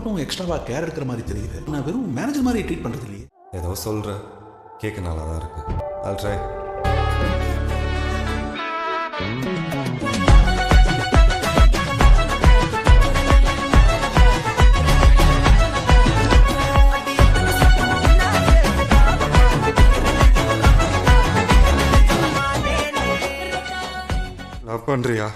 மட்டும் எக்ஸ்ட்ராவாக கேர் எடுக்கிற மாதிரி தெரியுது. நான் வெறும் மேனேஜர் மாதிரி ட்ரீட் பண்ணுறது இல்லையே. ஏதோ சொல்கிறேன், கேட்க நல்லா தான் இருக்கு. I'll try. லவ் பண்ணுறியா?